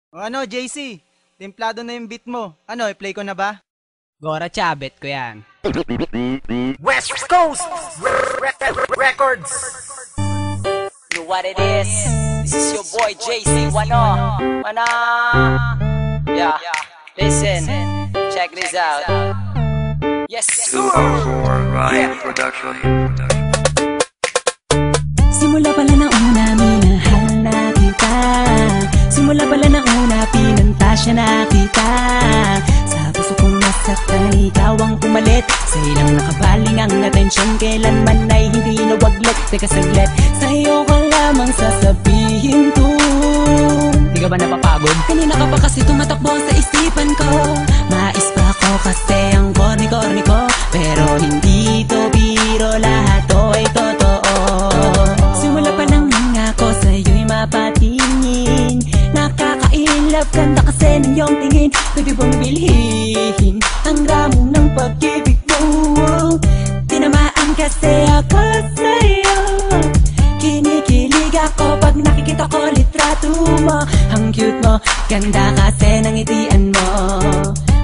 O ano, JC? Templado na yung beat mo. Ano, i-play ko na ba? Gora Chabet ko yan. West Coast Records. Know what it is? This is your boy JC Wano. Yeah, listen, check this out. Yes, sir. 204 Ryan Production. Simula pala ng una, minahal na kita. Simula pala ng una, pinanta siya na kita. Sa puso kong nasaktan, ikaw ang pumalit. Sa ilang nakabaling ang atensyon, kailanman ay hindi nawaglit. Teka saglit, sa'yo ko lamang sasabihin to. Di ka ba napapagod? Kanina ka pa kasi tumatakbo sa isipan ko. Mais pa ako kasi ang corny-corny ko. Pero hindi to biro, lahat to ay totoo. Simula pa lang nga ako sa'yo'y mapatingin. Nakaka-inlove kanda kasi ng iyong tingin. Pwede bang bilhin ang ramo ng pag-ibig mo? Tinamaan kasi ako sa'yo. Kinikilig ako pag nakikita ko litrato mo. Ang cute mo, ganda kasi ng ngitian mo.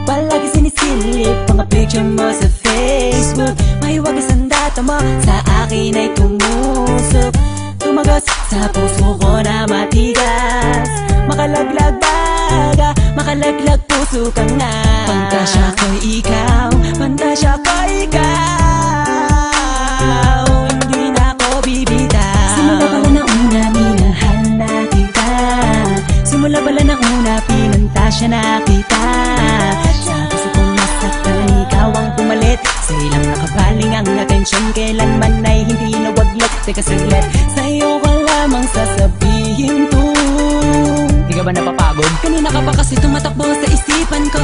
Palagi sinisilip mga picture mo sa Facebook. May wagas ang data mo, sa akin ay tumusok. Tumagos sa puso ko na matigas. Makalaglag baga, makalaglag puso ka nga. Pantasya ko'y ikaw, pantasya ko'y ikaw. Hindi na ako bibitaw. Simula pala ng una, minahal na kita. Simula pala ng una, pinantasya na kita. Sa puso kong nasaktan, ikaw ang pumalit. Sa ilang nakabaling ang atensyon, kailanman ay hindi nawaglit. Teka saglit, sa'yo ko lamang sasabihin to. Di ka ba napapagod? Kanina ka pa kasi tumatakbo sa isipan ko.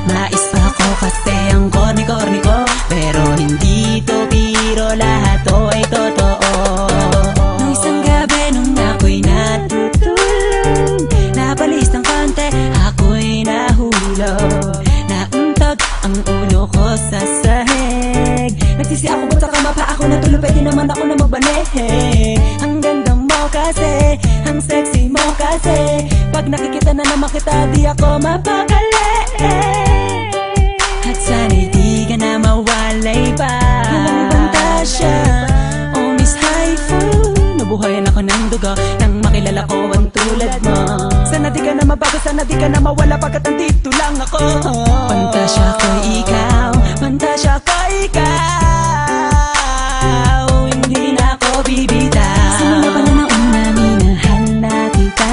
Mais pa ako kasi ang corny-corny ko. Pero hindi to biro, lahat to ay totoo. Nung isang gabi nung ako'y natutulog, napalis ng konti, ako'y nahulog. Nauntog ang ulo ko sa sahig. Nagsisi ako ba't sa kama pa ako natulog, pwede naman ako na magbanig. Ang ganda mo kasi, ang sexy mo kasi. Pag nakikita na naman kita, di ako mapakali. At sana'y di ka na mawalay pa. Walang pantasya, oh Miss Haifu. Nabuhayan ako ng dugo nang makilala ko ang tulad mo. Sana di ka na mabago, sana di ka na mawala pagkat nandito lang ako. Pantasya ko ikaw, pantasya ko ikaw. Hindi na ako bibitaw. Simula pala ng una, minahal na kita.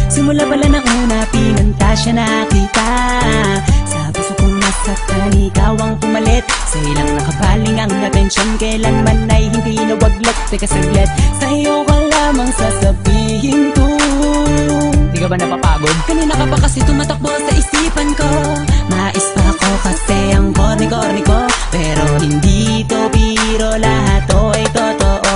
Simula pala ng una, pinantasya na kita. Sa puso kong nasaktan, ikaw ang pumalit. Sa ilang nakabaling ang atensyon, kailanman ay hindi nawaglit. Teka saglit, sa'yo ko lamang sasabihin to. Di ka ba napapagod? Kanina ka pa kasi tumatakbo sa isipan ko. Mais pa ako kasi ang corny-corny ko. Pero hindi to biro, lahat to ay totoo.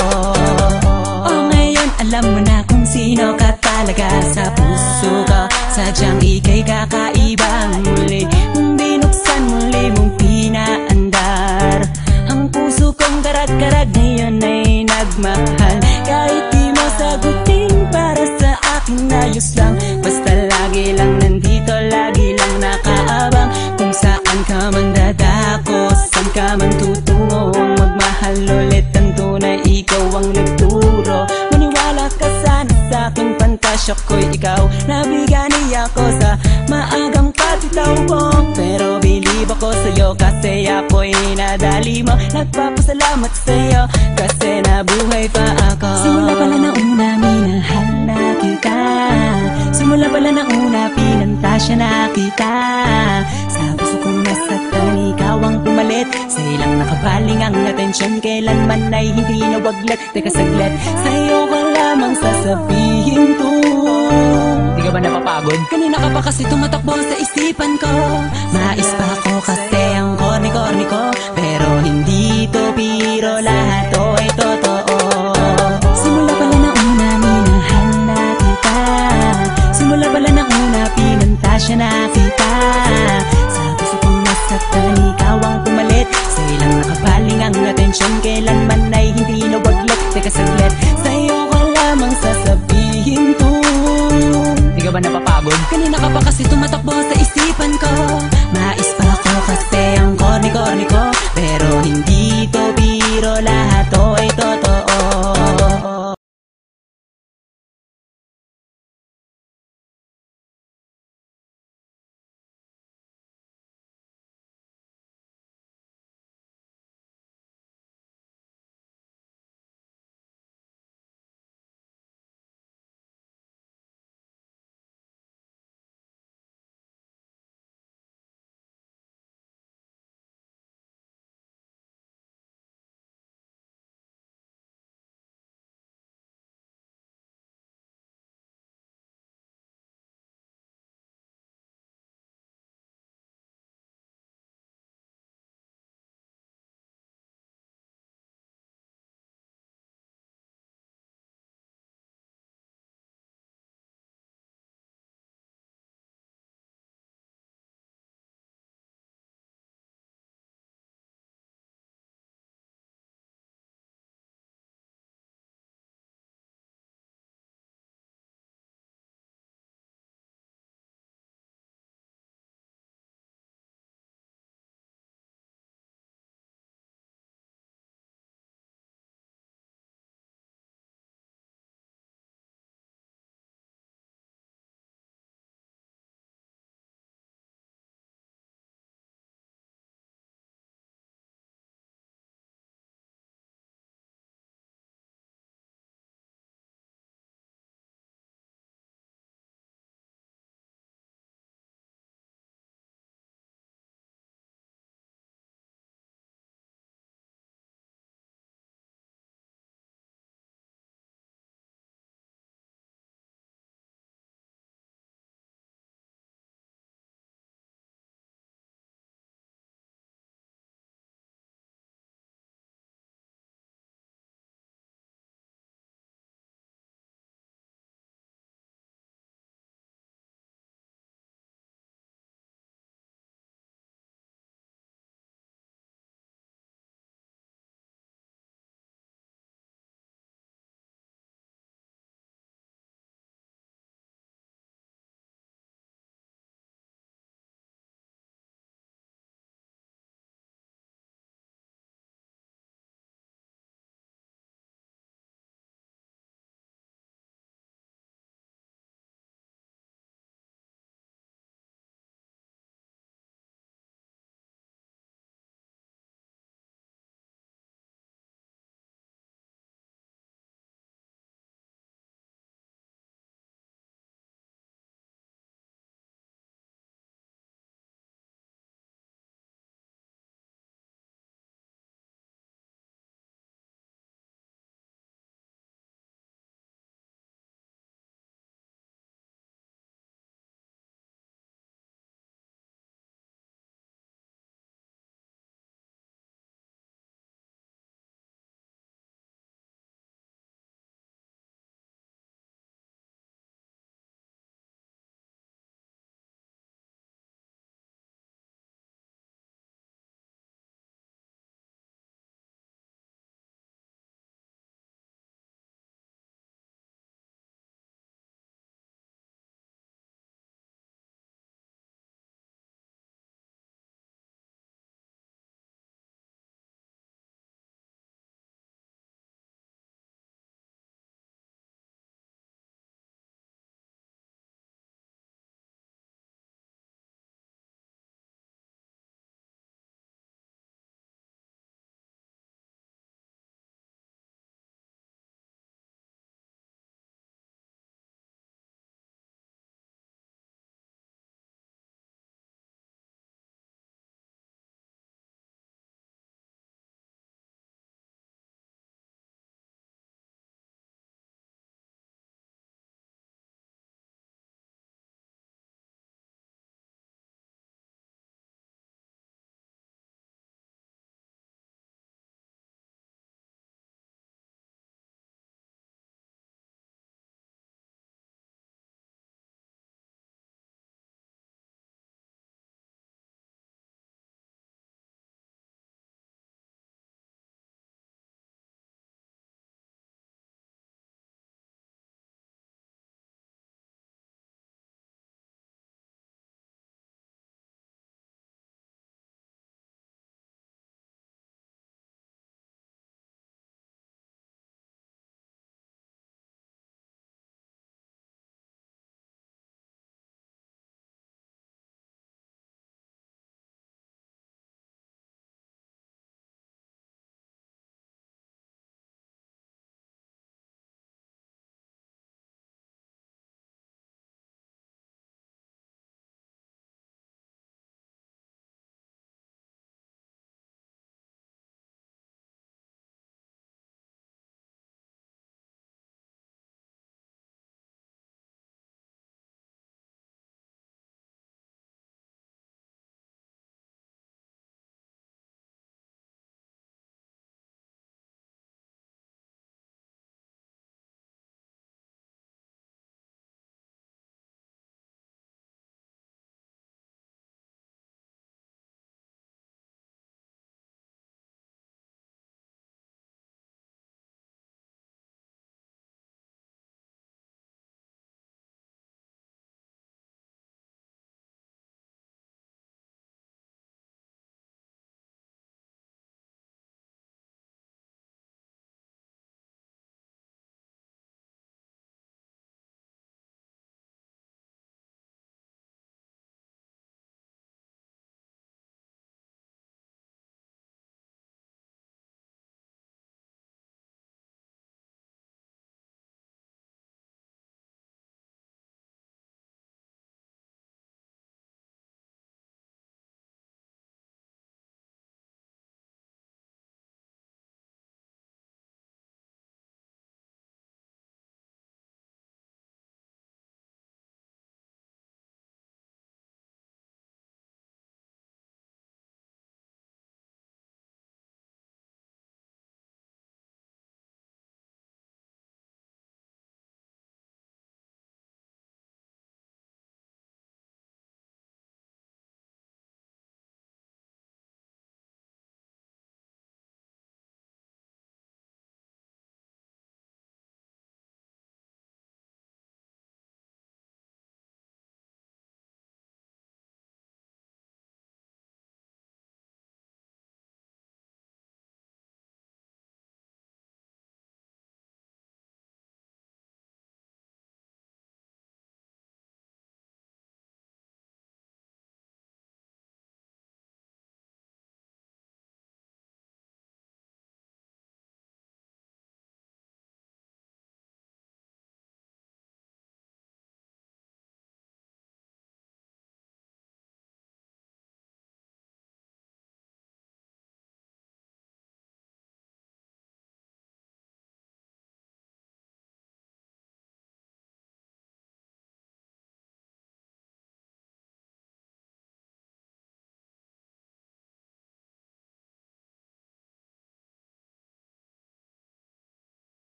Oh, ngayon alam mo na kung sino ka talaga sa puso ko. Sadyang ika'y kakaibang muli. Kung binuksan muli mong pinaandar, ang puso kong karag-karag ngayon ay nagmahal. Kahit di mo sagutin, para sa akin ayos lang. Basta lagi lang nandito, lagi lang nakaabang. Kung saan ka man dadako, saan ka man tutungo, magmahal ulit ang tunay, ikaw ang nagturo. Maniwala ka sana sa aking pantasya ko'y ikaw. Nabigani ako sa maagang patitaw mo. Pero believe ako sa'yo kasi ako'y nadali mo. Nagpapasalamat sa'yo kasi nabuhay pa ako. Simula pala ng una, minahal na kita. Simula pala ng una, pinantasya na kita. Sa puso kong nasaktan, ikaw ang pumalit. Sa ilang nakabaling ang atensyon, kailanman ay hindi nawaglit. Teka saglit, sa'yo ko lamang sasabihin to. Di ka ba napapagod? Kanina ka pa kasi tumatakbo sa isipan ko. Mais pa ako kasi ang corny-corny ko. Pero hindi to biro, lahat to ay totoo. Simula pala ng una, minahal na kita. Simula pala ng una, pinantasya na kita. Sa puso kong nasaktan, ikaw ang pumalit. Sa ilang nakabaling ang atensyon, kailanman ay hindi nawaglit. Teka saglit, sa'yo ko lamang sasabihin to. Di Di ka ba napapagod? Kanina ka pa kasi tumatakbo sa isipan ko. Mais pa ako kasi ang corny-corny ko. Pero hindi to biro, lahat to ay totoo.